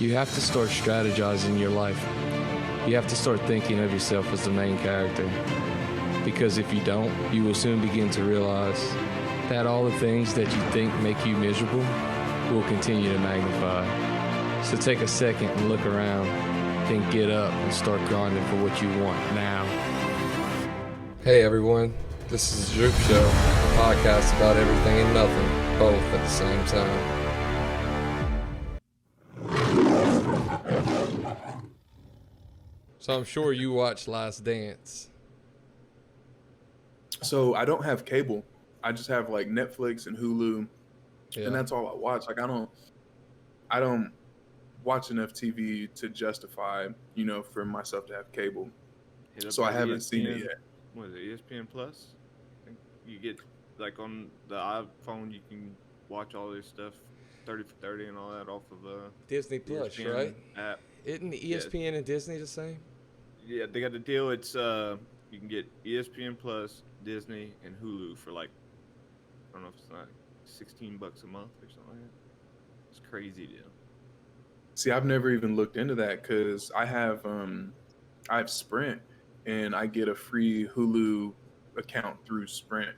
You have to start strategizing your life. You have to start thinking of yourself as the main character. Because if you don't, you will soon begin to realize that all the things that you think make you miserable will continue to magnify. So take a second and look around, then get up and start grinding for what you want now. Hey everyone, this is the Droop Show, a podcast about everything and nothing, both at the same time. So I'm sure you watched Last Dance. So I don't have cable. I just have like Netflix and Hulu, and that's all I watch. Like I don't watch enough TV to justify, for myself to have cable. So I haven't seen it yet. What is it, ESPN Plus? I think you get, like, on the iPhone, you can watch all this stuff, 30 for 30 and all that off of Disney Plus, ESPN right? App. Isn't ESPN and Disney the same? Yeah, they got the deal. It's you can get ESPN Plus, Disney, and Hulu for like, I don't know if it's like $16 a month or something like that. It's a crazy deal. See, I've never even looked into that because I have Sprint, and I get a free Hulu account through Sprint.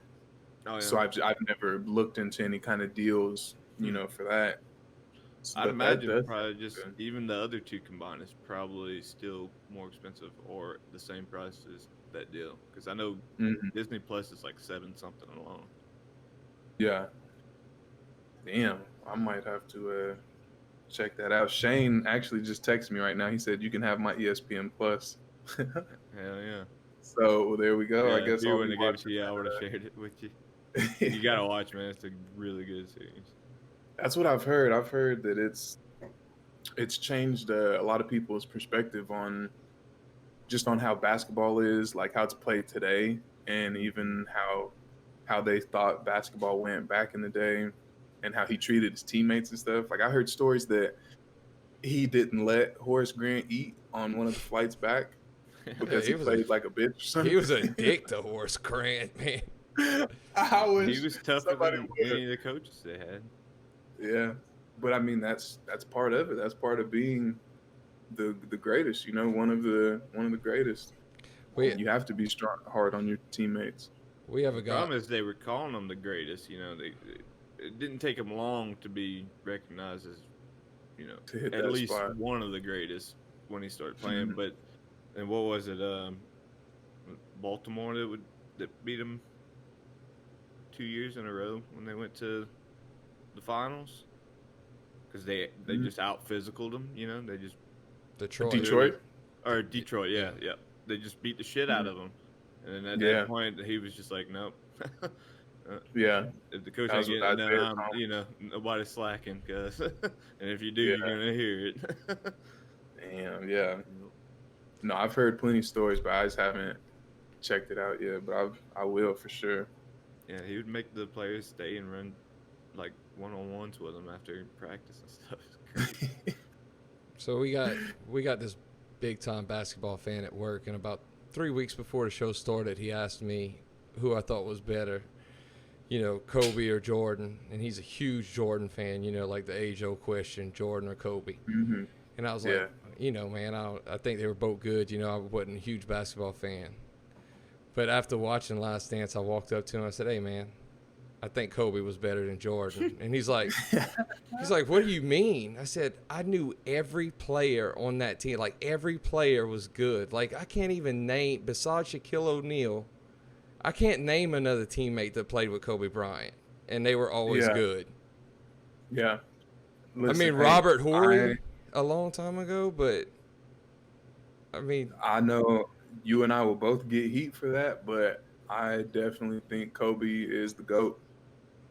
Oh, yeah. So I've never looked into any kind of deals, for that. So I'd imagine probably just even the other two combined is probably still more expensive or the same price as that deal. Because I know Disney Plus is like $7 something alone. Yeah. Damn, I might have to check that out. Shane actually just texted me right now. He said you can have my ESPN Plus. Hell yeah. So there we go. Yeah, I guess if you wouldn't have given it to you, I would have shared it with you. You gotta watch, man. It's a really good series. That's what I've heard. I've heard that it's changed a lot of people's perspective on how basketball is, like how it's played today, and even how they thought basketball went back in the day, and how he treated his teammates and stuff. Like I heard stories that he didn't let Horace Grant eat on one of the flights back because he played like a bitch or something. He was a dick to Horace Grant, man. He was tougher than any of the coaches they had. Yeah, but I mean that's part of it. That's part of being the greatest. One of the greatest. You have to be strong, hard on your teammates. We have a guy. The problem is they were calling them the greatest. It didn't take them long to be recognized as, at least one of the greatest when he started playing. But and what was it? Baltimore that beat him 2 years in a row when they went to the finals, because they just out physicaled them. They just Detroit, yeah. They just beat the shit out of them, and then at that point he was just like, nope. Yeah, if the coach ain't getting it, nobody's slacking, cause and if you do, you're gonna hear it. Damn, yeah. No, I've heard plenty of stories, but I just haven't checked it out yet. But I will for sure. Yeah, he would make the players stay and run like one-on-ones with them after practice and stuff. So we got this big time basketball fan at work, and about 3 weeks before the show started, he asked me who I thought was better, Kobe or Jordan, and he's a huge Jordan fan, like the age-old question, Jordan or Kobe. Mm-hmm. And I was like, man, I think they were both good. I wasn't a huge basketball fan. But after watching Last Dance, I walked up to him. I said, hey, man, I think Kobe was better than Jordan. And he's like, what do you mean? I said, I knew every player on that team. Like, every player was good. Like, I can't even name, besides Shaquille O'Neal, I can't name another teammate that played with Kobe Bryant. And they were always good. Yeah. Listen, I mean, Robert Horry a long time ago, but, I mean. I know you and I will both get heat for that, but I definitely think Kobe is the GOAT.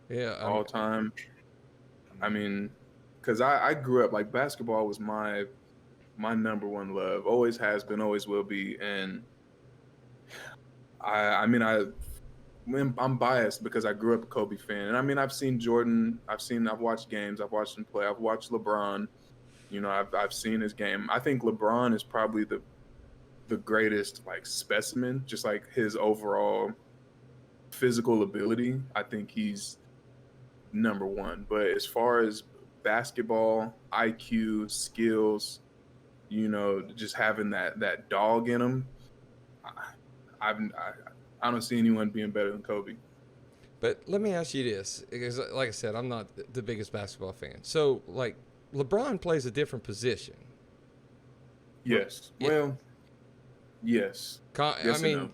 Yeah. All time. I mean, because I grew up, like, basketball was my number one love. Always has been, always will be. And I'm biased because I grew up a Kobe fan. And I mean, I've seen Jordan. I've watched games. I've watched him play. I've watched LeBron. I've seen his game. I think LeBron is probably the greatest, like, specimen, just like his overall physical ability. I think he's number one. But as far as basketball, IQ, skills, just having that dog in them. I don't see anyone being better than Kobe. But let me ask you this, because like I said, I'm not the biggest basketball fan. So, like, LeBron plays a different position. Yes. Well, yes. I mean,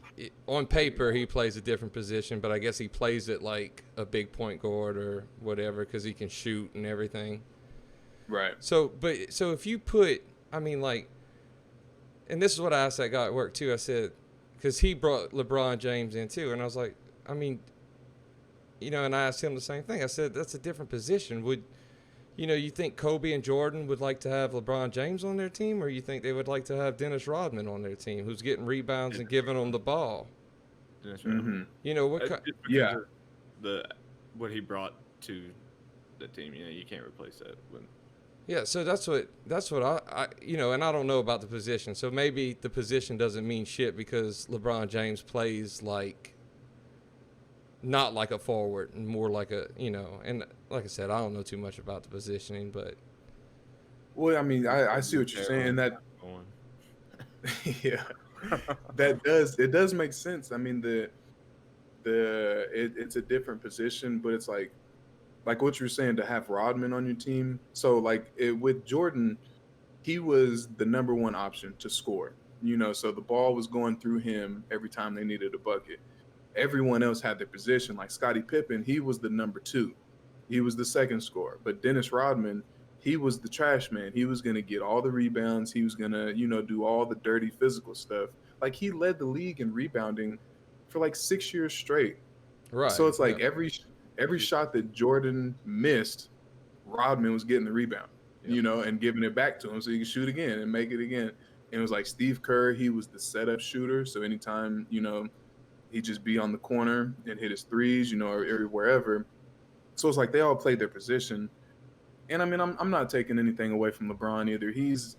on paper, he plays a different position, but I guess he plays it like a big point guard or whatever because he can shoot and everything. Right. So if you put, I mean, like, and this is what I asked that guy at work, too. I said, because he brought LeBron James in, too. And I was like, I mean, and I asked him the same thing. I said, that's a different position. Would, you think Kobe and Jordan would like to have LeBron James on their team, or you think they would like to have Dennis Rodman on their team, who's getting rebounds and giving them the ball? Dennis Rodman. What he brought to the team, you can't replace that. Yeah, so that's what I and I don't know about the position. So maybe the position doesn't mean shit because LeBron James plays like not like a forward and more like a, and like I said, I don't know too much about the positioning, but. Well, I mean, I see what you're saying. That, yeah, it does make sense. I mean, it's a different position, but it's like what you're saying, to have Rodman on your team. So with Jordan, he was the number one option to score, so the ball was going through him every time they needed a bucket. Everyone else had their position. Like Scottie Pippen, he was the number two. He was the second scorer. But Dennis Rodman, he was the trash man. He was going to get all the rebounds. He was going to, do all the dirty physical stuff. Like, he led the league in rebounding for 6 years straight. Right. So it's like every shot that Jordan missed, Rodman was getting the rebound, and giving it back to him so he could shoot again and make it again. And it was like Steve Kerr, he was the setup shooter. So anytime, he'd just be on the corner and hit his threes, or wherever. So it's like they all played their position. And I mean, I'm not taking anything away from LeBron either. He's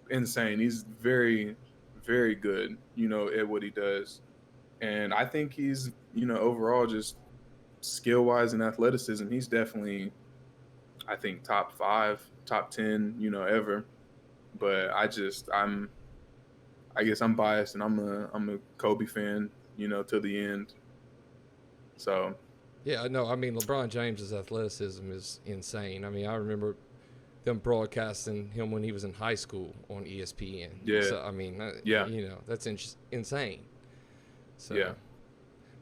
insane. He's very, very good, at what he does. And I think he's, overall just skill-wise and athleticism, he's definitely, I think, top 5, top 10, ever. But I guess I'm biased, and I'm a Kobe fan, to the end. So. Yeah, no, I mean, LeBron James's athleticism is insane. I mean, I remember them broadcasting him when he was in high school on ESPN. Yeah. So, I mean, that's insane. So, yeah.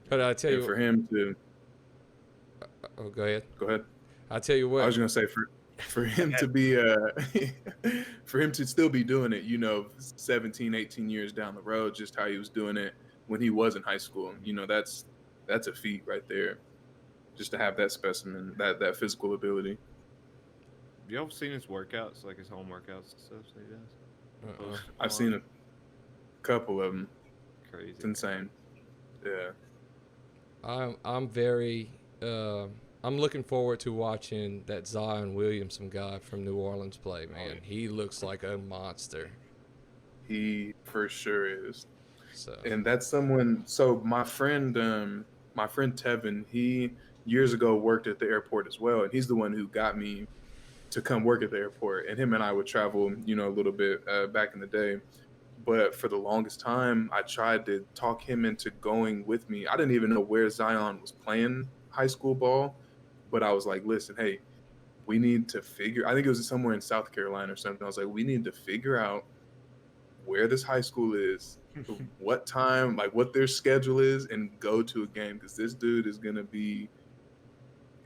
But I tell you, for him to. Oh, go ahead. Go ahead. I tell you what. I was gonna say for him to be for him to still be doing it, 17, 18 years down the road, just how he was doing it when he was in high school, that's a feat right there. Just to have that specimen, that physical ability. Have you ever seen his workouts, like his home workouts and stuff that he does? I've seen a couple of them. Crazy. It's insane. Yeah. I'm very I'm looking forward to watching that Zion Williamson guy from New Orleans play, man. He looks like a monster. He for sure is. So. And that's someone. So my friend Tevin, he years ago worked at the airport as well, and he's the one who got me to come work at the airport. And him and I would travel, a little bit back in the day. But for the longest time, I tried to talk him into going with me. I didn't even know where Zion was playing high school ball, but I was like, listen, hey, we need to I think it was somewhere in South Carolina or something. I was like, we need to figure out where this high school is, what time, what their schedule is, and go to a game, because this dude is going to be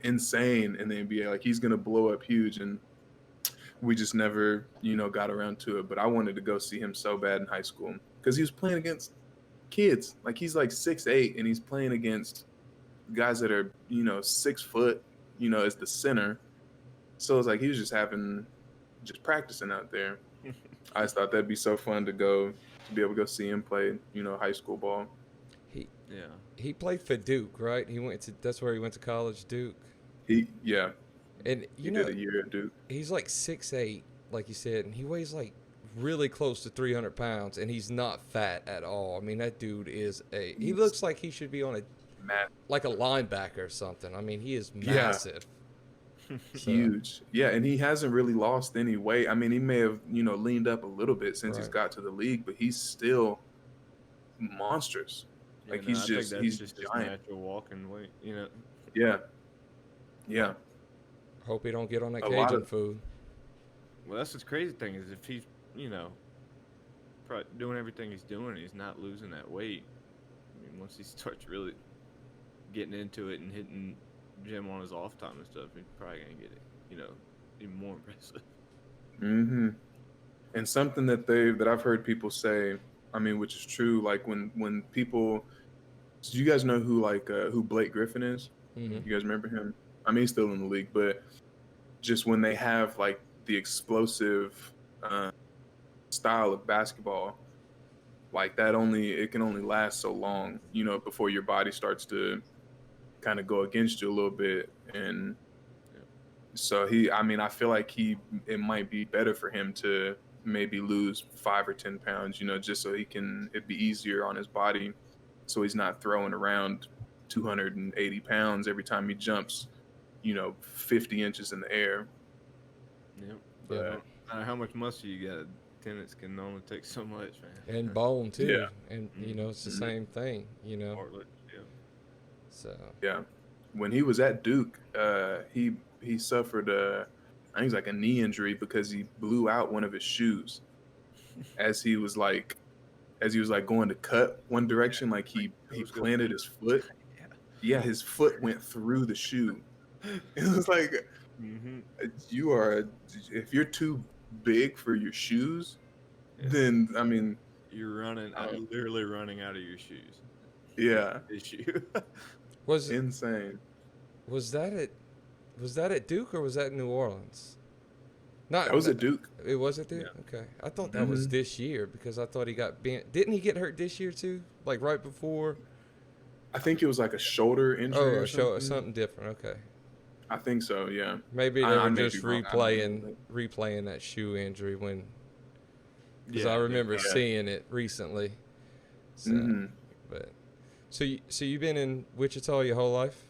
insane in the NBA. He's going to blow up huge. And we just never, got around to it. But I wanted to go see him so bad in high school because he was playing against kids. He's 6'8", and he's playing against guys that are, 6 foot, as the center. So it's he was just practicing out there. I just thought that'd be so fun to be able to go see him play, high school ball. He played for Duke, right? That's where he went to college, Duke. Yeah. And he did a year at Duke. He's 6'8", like you said, and he weighs really close to 300 pounds, and he's not fat at all. I mean, that dude is he looks like he should be on a linebacker or something. I mean, he is massive. Huge. Yeah, and he hasn't really lost any weight. I mean, he may have, leaned up a little bit since he's Right. got to the league, but he's still monstrous. Yeah, Like no, I think that's he's just his giant. natural walking weight. Yeah. Yeah. Hope he don't get on that A lot Cajun of food. Well, that's the crazy thing is if he's, doing everything he's doing, he's not losing that weight. I mean, once he starts really getting into it and hitting gym on his off time and stuff, he's probably gonna get it, even more impressive. Mm-hmm. And something that I've heard people say, I mean, which is true, like when people, do you guys know who Blake Griffin is? Mm-hmm. You guys remember him? I mean, he's still in the league, but just when they have like the explosive style of basketball, like it can only last so long, before your body starts to kind of go against you a little bit. And so I feel like it might be better for him to maybe lose 5 or 10 pounds, just so it'd be easier on his body. So he's not throwing around 280 pounds every time he jumps, 50 inches in the air. Yep. But, Yeah. No matter how much muscle you got, tennis can only take so much, man. And bone too. Yeah. And it's the same thing, Bartlett, yeah. So yeah. When he was at Duke, he suffered I think it's like a knee injury because he blew out one of his shoes as he was like going to cut one direction, like he planted his foot. Yeah, his foot went through the shoe. It was like, if you're too big for your shoes, then I mean, you're literally running out of your shoes. Yeah. Issue. was insane. Was that at Duke or was that in New Orleans? That was at Duke. It was at Duke? Yeah. Okay. I thought that was this year because I thought he got bent. Didn't he get hurt this year too? Like right before? I think it was like a shoulder injury or something. Something different. Okay. I think so, yeah. Maybe they were just replaying that shoe injury because I remember seeing it recently. So, so you've been in Wichita your whole life?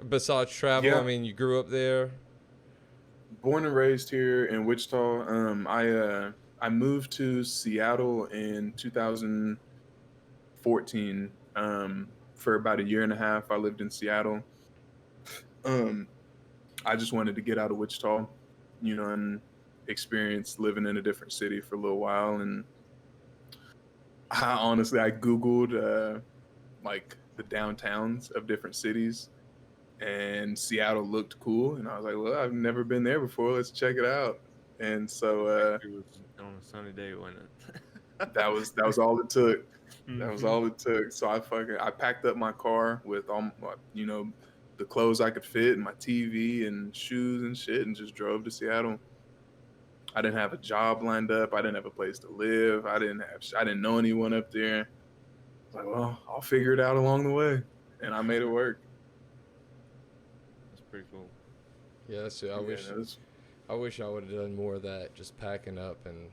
Besides travel, Yeah. I mean, you grew up there. Born and raised here in Wichita. I moved to Seattle in 2014. For about a year and a half, I lived in Seattle. I just wanted to get out of Wichita, and experience living in a different city for a little while. And I Googled like the downtowns of different cities, and Seattle looked cool. And I was like, well, I've never been there before. Let's check it out. And so it was on a sunny day, wasn't it? that was all it took. That was all it took. So I packed up my car with all the clothes I could fit and my TV and shoes and shit, and just drove to Seattle. I didn't have a job lined up. I didn't have a place to live. I didn't know anyone up there. I was like, well, I'll figure it out along the way, and I made it work. That's pretty cool. Yeah, that's it. I wish I would have done more of that, just packing up and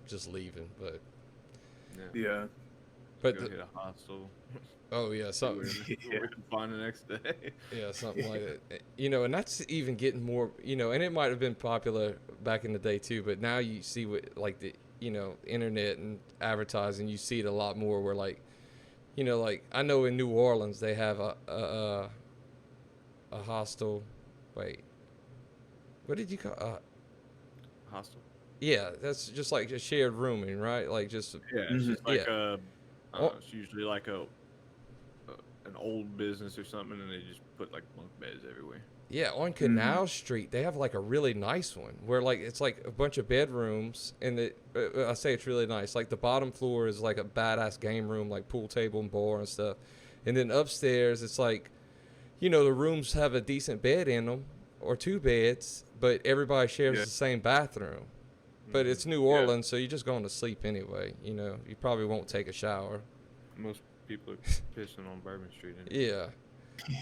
just leaving. But yeah. But hit a hostel. Oh yeah, something. We can find the next day. Yeah, something like that. And that's even getting more. And it might have been popular back in the day too, but now you see what like the internet and advertising, you see it a lot more. Where like I know in New Orleans they have a hostel. Wait, what did you call hostel? Yeah, that's just like a shared rooming, right? Like just it's just like it's usually like an old business or something, and they just put like bunk beds everywhere. Yeah, on Canal Street, they have like a really nice one where like it's like a bunch of bedrooms, and I say it's really nice. Like the bottom floor is like a badass game room, like pool table and bar and stuff, and then upstairs it's like, the rooms have a decent bed in them or two beds, but everybody shares the same bathroom. But it's New Orleans, so you're just going to sleep anyway. You probably won't take a shower. Most people are pissing on Bourbon Street. Yeah.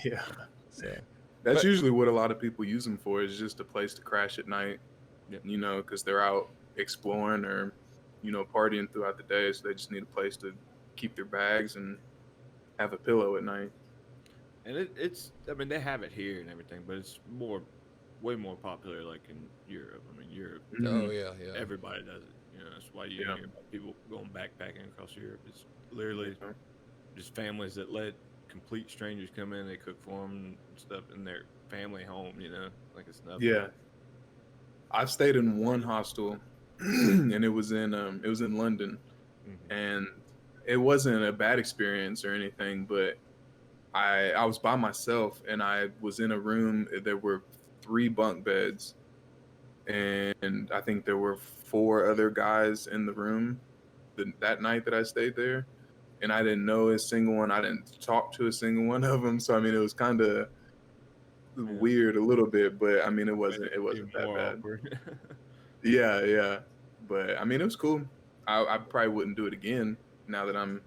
Yeah. So, that's usually what a lot of people use them for, is just a place to crash at night, because they're out exploring or, partying throughout the day. So they just need a place to keep their bags and have a pillow at night. And it's I mean they have it here and everything, but it's way more popular like in Europe. I mean Europe. Oh yeah, yeah. Everybody does it. You know, that's why you hear about people going backpacking across Europe. It's literally just families that let complete strangers come in. They cook for them and stuff in their family home. You know, like it's nothing. Yeah, I've stayed in one hostel, and it was in London, and it wasn't a bad experience or anything, but I was by myself, and I was in a room. There were 3 bunk beds, and I think there were 4 other guys in the room that night that I stayed there, and I didn't know a single one. I didn't talk to a single one of them. So I mean, it was kind of weird a little bit, but I mean, it wasn't that bad. Yeah. But I mean, it was cool. I probably wouldn't do it again now that I'm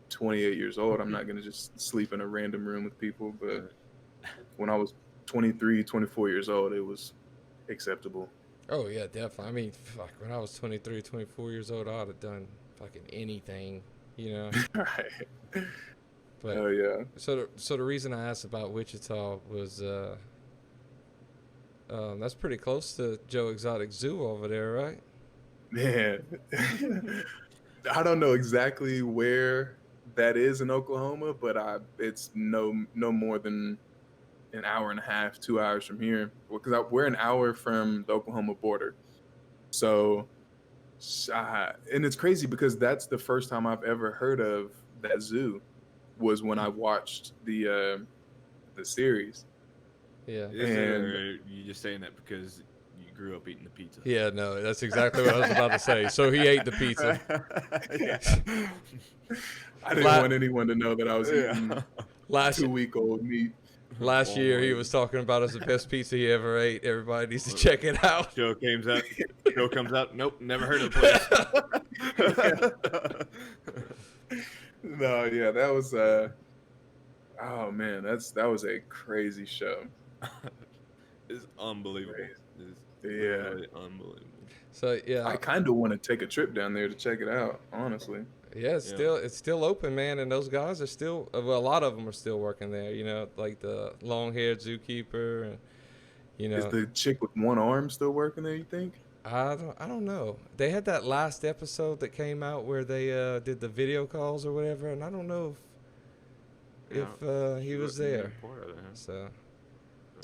28 years old. I'm not gonna just sleep in a random room with people. But when I was 23, 24 years old, it was acceptable. Oh yeah, definitely. I mean, fuck, when I was 23, 24 years old, I'd have done fucking anything, you know. Right. But, oh yeah. So the reason I asked about Wichita was that's pretty close to Joe Exotic Zoo over there, right? Man, I don't know exactly where that is in Oklahoma, but it's no more than an hour and a half, 2 hours from here, because we're an hour from the Oklahoma border. So, and it's crazy because that's the first time I've ever heard of that zoo, was when I watched the series. Yeah. Or you just saying that because you grew up eating the pizza? Yeah, no, that's exactly what I was about to say. So he ate the pizza. I didn't want anyone to know that I was eating 2-week-old meat. Last year, he was talking about as the best pizza he ever ate. Everybody needs to check it out. Show comes out. Nope, never heard of the place. No, yeah, that was. Oh man, that was a crazy show. It's unbelievable. It's really unbelievable. So yeah, I kind of want to take a trip down there to check it out. Honestly. Yeah, it's still open, man, and those guys are still. Well, a lot of them are still working there. You know, like the long-haired zookeeper, and you know. Is the chick with one arm still working there? You think? I don't know. They had that last episode that came out where they did the video calls or whatever, and I don't know if he was there. So.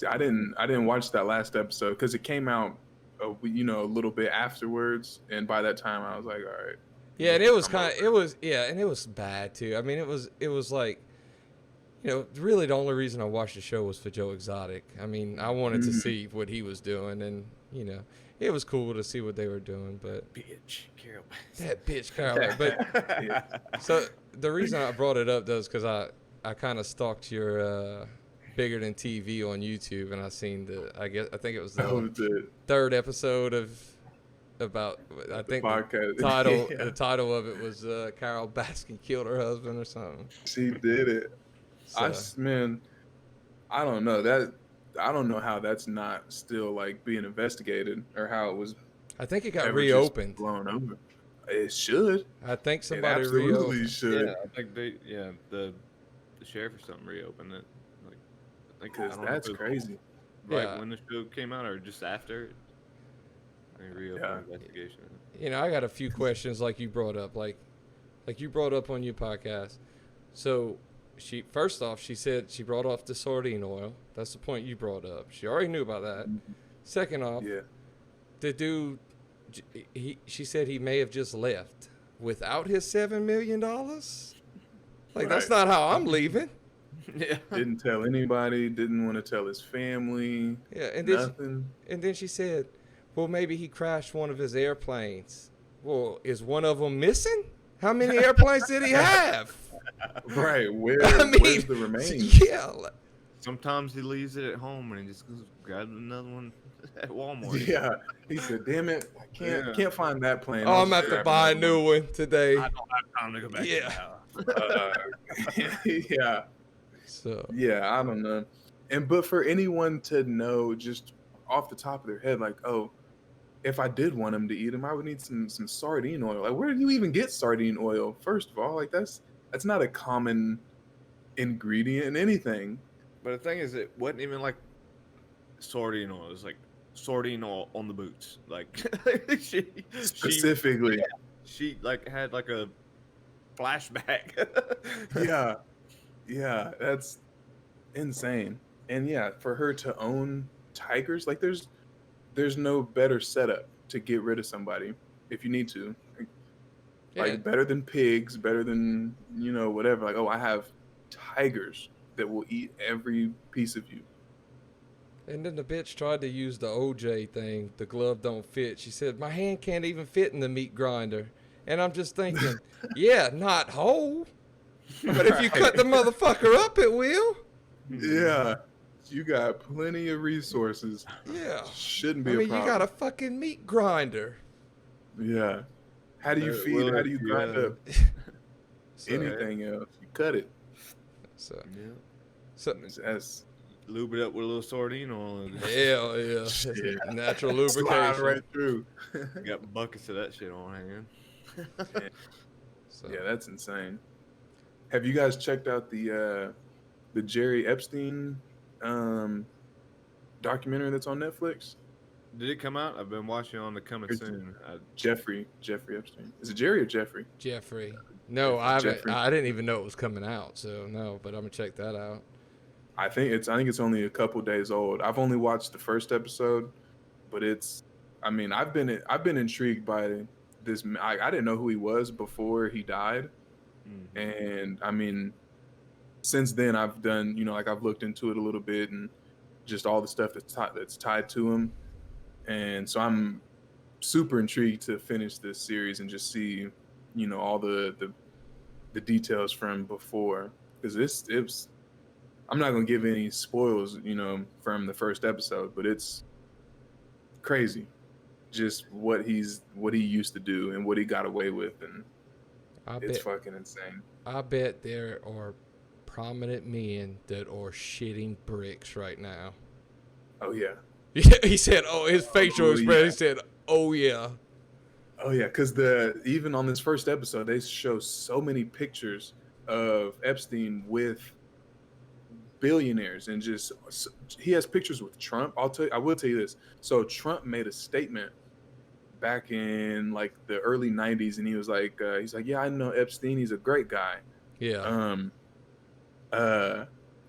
I didn't watch that last episode because it came out, a little bit afterwards, and by that time I was like, all right. Yeah, and it was and it was bad too. I mean, it was like, really the only reason I watched the show was for Joe Exotic. I mean, I wanted to see what he was doing, and it was cool to see what they were doing. But Carol. That bitch Carol. But so the reason I brought it up though is because I kind of stalked your BiggerThanTV on YouTube, and I seen I think it was the 3rd episode of. About the title of it was Carol Baskin killed her husband or something. She did it. So. I don't know I don't know how that's not still like being investigated, or how it was. I think it got reopened. Blown over. It should. I think somebody reopened. Should. Yeah, I think the sheriff or something reopened it. Like, because that's crazy. Right when the show came out, or just after. Investigation. I got a few questions like you brought up, like you brought up on your podcast. So she said she brought off the sardine oil. That's the point you brought up. She already knew about that. Second off, the dude, she said he may have just left without his $7 million. Like that's not how I'm leaving. Yeah. Didn't tell anybody. Didn't want to tell his family. Yeah, and nothing. And then she said, well, maybe he crashed one of his airplanes. Well, is one of them missing? How many airplanes did he have? Right. Where's the remains? Yeah. Sometimes he leaves it at home and he just goes grab another one at Walmart. Yeah. He said, damn it, I can't find that plane. Oh, I'm going to have to buy a new one today. I don't have time to go back to the house. Yeah. So. Yeah, I don't know. But for anyone to know just off the top of their head, like, oh, if I did want him to eat him, I would need some sardine oil. Like, where do you even get sardine oil? First of all, like that's not a common ingredient in anything. But the thing is, it wasn't even like sardine oil. It was like sardine oil on the boots. Like Specifically. She like had like a flashback. Yeah, that's insane. And yeah, for her to own tigers, like there's no better setup to get rid of somebody if you need to. Like better than pigs, better than, whatever. Like, oh, I have tigers that will eat every piece of you. And then the bitch tried to use the OJ thing. The glove don't fit. She said, my hand can't even fit in the meat grinder. And I'm just thinking, yeah, not whole. But if you cut the motherfucker up, it will. Yeah. You got plenty of resources. Yeah. Shouldn't be a problem. You got a fucking meat grinder. Yeah. How do you feed? How do you grind up anything else? You cut it. So that's lube it up with a little sardine oil. Hell yeah. Natural lubrication. Slide right through. Got buckets of that shit on hand. Yeah, that's insane. Have you guys checked out the Jerry Epstein documentary that's on Netflix? Did it come out? I've been watching on the coming soon. Jeffrey Epstein. Is it Jerry or Jeffrey? Jeffrey. No, I didn't even know it was coming out. So no, but I'm gonna check that out. I think it's only a couple days old. I've only watched the first episode, but I've been intrigued by this. I didn't know who he was before he died, and since then I've done I've looked into it a little bit and just all the stuff that's tied to him, and so I'm super intrigued to finish this series and just see all the details from before, because I'm not gonna give any spoils from the first episode, but it's crazy just what he used to do and what he got away with, and it's fucking insane. I bet there are prominent men that are shitting bricks right now. Oh yeah. He said, his facial expression, he said, oh yeah. Oh yeah, because even on this first episode, they show so many pictures of Epstein with billionaires, and he has pictures with Trump. I will tell you this. So Trump made a statement back in like the early 90s, and he was like, yeah, I know Epstein. He's a great guy. Yeah.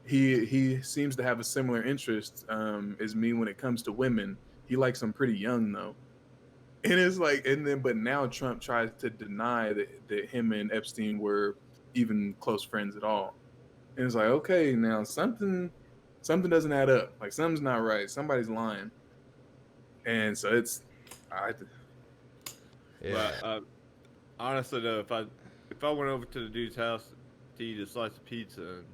He seems to have a similar interest as me when it comes to women. He likes them pretty young though. And it's like, but now Trump tries to deny that him and Epstein were even close friends at all. And it's like, okay, now something doesn't add up. Like something's not right. Somebody's lying. And so But, honestly though, if I went over to the dude's house to eat a slice of pizza and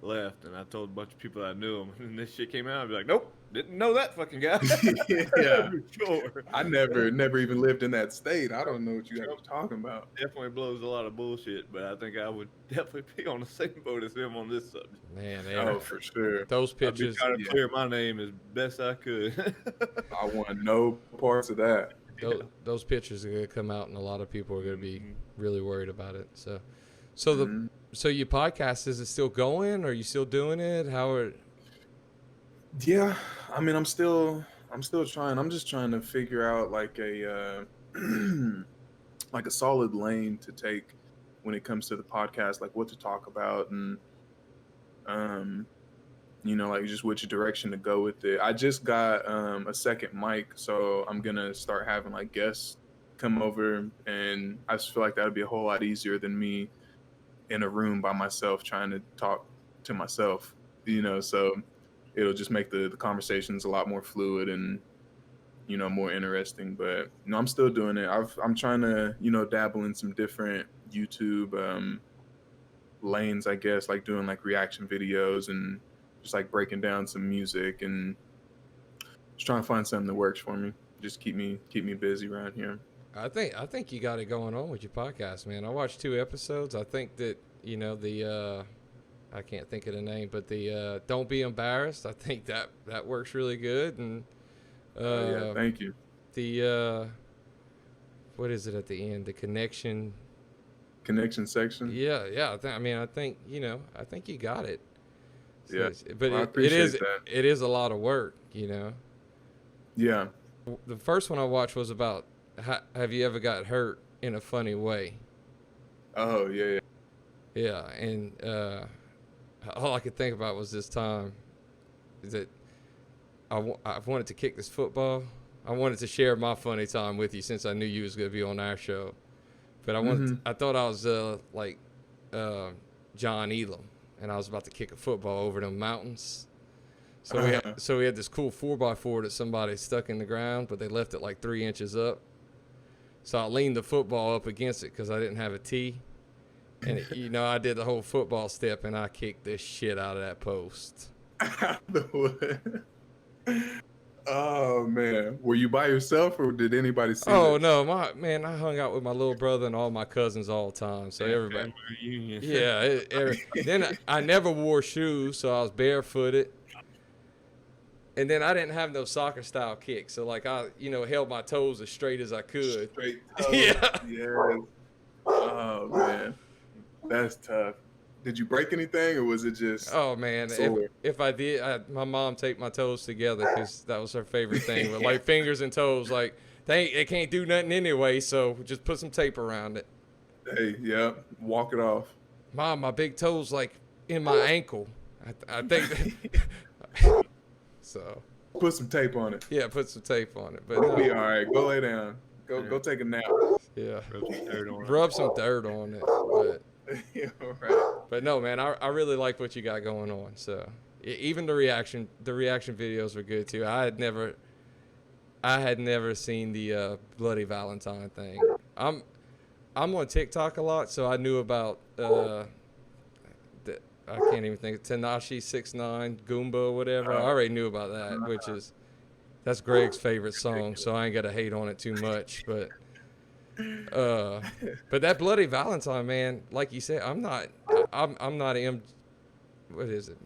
left, and I told a bunch of people I knew him, and this shit came out, I'd be like, nope, didn't know that fucking guy. Yeah. Sure. I never even lived in that state. I don't know what you guys are talking about. Definitely blows a lot of bullshit, but I think I would definitely be on the same boat as him on this subject. Man, oh, for sure. Those pictures. I'd be trying to clear my name as best I could. I want no parts of that. Those pictures are going to come out, and a lot of people are going to be really worried about it. So your podcast, is it still going? Are you still doing it? Yeah, I'm still trying. I'm just trying to figure out like a like a solid lane to take when it comes to the podcast, like what to talk about, and like just which direction to go with it. I just got a second mic, so I'm gonna start having like guests come over, and I just feel like that would be a whole lot easier than me in a room by myself trying to talk to myself, so it'll just make the conversations a lot more fluid and more interesting. But I'm still doing it. I'm trying to dabble in some different YouTube lanes, I guess, like doing like reaction videos and just like breaking down some music, and just trying to find something that works for me, just keep me busy around here. I think you got it going on with your podcast, man. I watched 2 episodes. I think that the I can't think of the name, but the Don't Be Embarrassed, I think that works really good. And yeah, thank you. The what is it at the end? The connection. connection section. Yeah. I think you got it. So Yeah, but well, I appreciate that. It is a lot of work, Yeah. The first one I watched was about have you ever got hurt in a funny way? Oh yeah. Yeah, and all I could think about was this time that I wanted to kick this football. I wanted to share my funny time with you since I knew you was going to be on our show. But I thought I was like John Elam, and I was about to kick a football over the mountains. So we had this cool 4x4 that somebody stuck in the ground, but they left it like 3 inches up. So I leaned the football up against it because I didn't have a tee. And, I did the whole football step, and I kicked this shit out of that post. Oh, man. Were you by yourself, or did anybody see Oh, this? no. I hung out with my little brother and all my cousins all the time. So everybody. Yeah. Then I never wore shoes, so I was barefooted. And then I didn't have no soccer style kick, so like I, held my toes as straight as I could. Straight toes. Yeah. Yes. Oh man, that's tough. Did you break anything, or was it just? Oh man, if I did, my mom taped my toes together because that was her favorite thing. With like fingers and toes, like they can't do nothing anyway, so just put some tape around it. Hey, yeah, walk it off. Mom, my big toes like in my ankle. I think. So put some tape on it. Yeah, put some tape on it. But it'll be all right. Go lay down. Go take a nap. Yeah. Rub some dirt Rub some dirt on on it. it. But, yeah, right. But no, man, I really like what you got going on. So even the reaction videos were good too. I had never seen the Bloody Valentine thing. I'm on TikTok a lot, so I knew about I can't even think. Tanashi 6ix9ine, Goomba, whatever. I already knew about that, that's Greg's favorite song, so I ain't gotta hate on it too much. But that Bloody Valentine, man, like you said, I'm not what is it?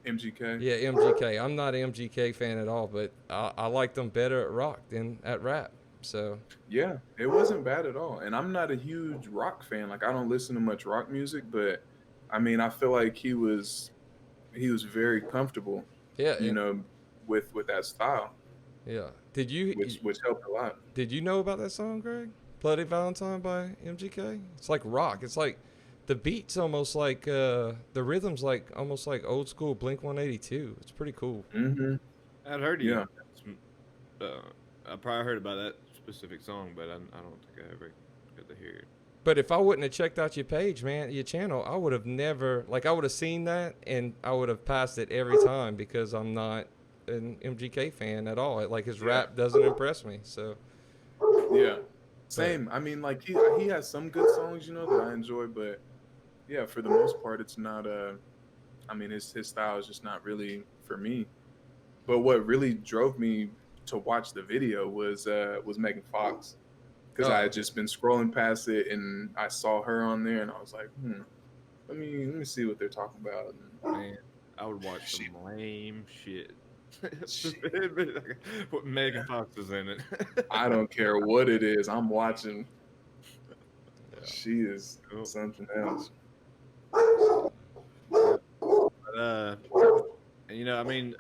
MGK. Yeah, MGK. I'm not an MGK fan at all, but I like them better at rock than at rap. So yeah, it wasn't bad at all. And I'm not a huge rock fan. Like I don't listen to much rock music, but I mean, I feel like he was very comfortable. Yeah, with that style. Yeah. Which helped a lot. Did you know about that song, Greg? Bloody Valentine by MGK? It's like rock. It's like the beat's almost like the rhythm's like almost like old school Blink 182. It's pretty cool. Mm-hmm. I'd heard you. Yeah. I probably heard about that specific song, but I don't think I ever got to hear it. But if I wouldn't have checked out your page, man, your channel, I would have never, I would have seen that and I would have passed it every time because I'm not an MGK fan at all. Like his rap doesn't impress me. So yeah, same. I mean, like he has some good songs, that I enjoy, but yeah, for the most part, it's not. I mean, his style is just not really for me. But what really drove me to watch the video was Megan Fox. Because I had just been scrolling past it and I saw her on there and I was like, let me see what they're talking about. Man, I would watch some lame shit. What Megan Fox is in it. I don't care what it is. I'm watching. Yeah. She is something else. But, I mean,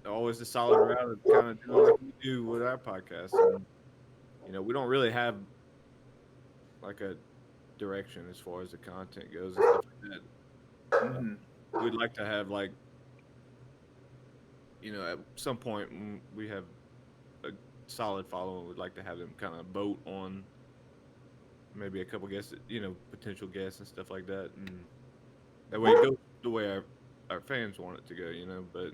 always a solid route of kind of doing what we do with our podcast. And, we don't really have like a direction as far as the content goes and stuff like that. Mm-hmm. We'd like to have at some point when we have a solid following, we'd like to have them kind of vote on maybe a couple guests, potential guests and stuff like that. And that way it goes the way our fans want it to go, but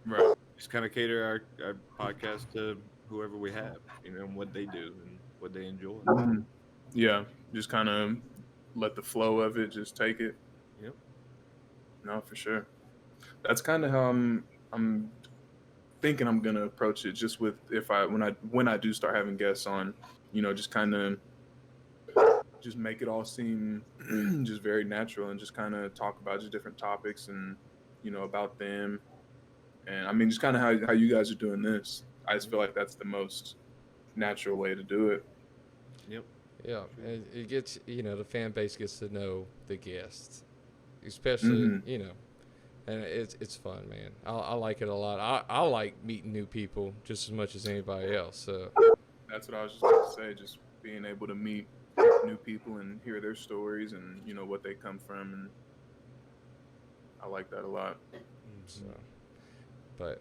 right. Just kind of cater our podcast to whoever we have, and what they do and what they enjoy. Mm-hmm. Yeah, just kind of let the flow of it, just take it. Yep. No, for sure. That's kind of how I'm thinking I'm gonna approach it. Just with when I do start having guests on, just kind of just make it all seem just very natural and just kind of talk about just different topics and about them. And I mean, just kind of how you guys are doing this. I just feel like that's the most natural way to do it. Yep. Yeah, it gets, the fan base gets to know the guests, especially, Mm-hmm. and it's fun, man. I like it a lot. I like meeting new people just as much as anybody else. So That's what I was just about to say. Just being able to meet new people and hear their stories and what they come from, and I like that a lot. so, but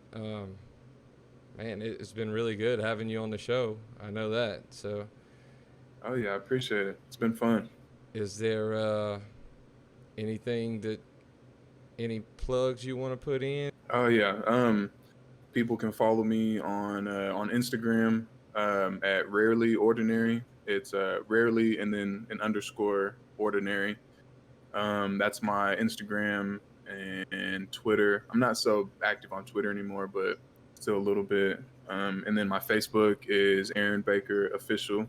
man, it's been really good having you on the show. I know that. So Oh yeah, I appreciate it. It's been fun. is there anything that any plugs you want to put in? Oh yeah. People can follow me on Instagram at Rarely Ordinary. It's rarely and then an underscore ordinary. That's my Instagram and Twitter. I'm not so active on Twitter anymore, but still a little bit. And then my Facebook is Aaron Baker Official.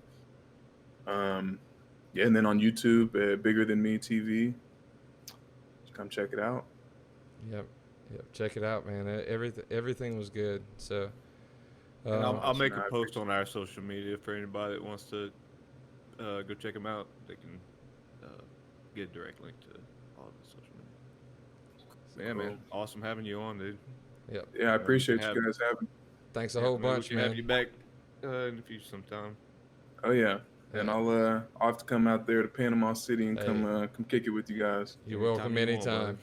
Yeah, and then on YouTube at Bigger Than Me TV. Just come check it out. Yep. Check it out, man. Everything was good. So and I'll make a post on our social media for anybody that wants to go check them out. They can get a direct link to all of the social media. Yeah, man. Awesome having you on, dude. Yep. Yeah, I appreciate you guys having me. Thanks a whole bunch, we can have you back in the future sometime. Oh yeah. And I'll have to come out there to Panama City and come kick it with you guys. You're welcome anytime.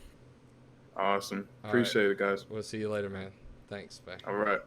Awesome. Appreciate it, guys. We'll see you later, man. Thanks. Bye. All right.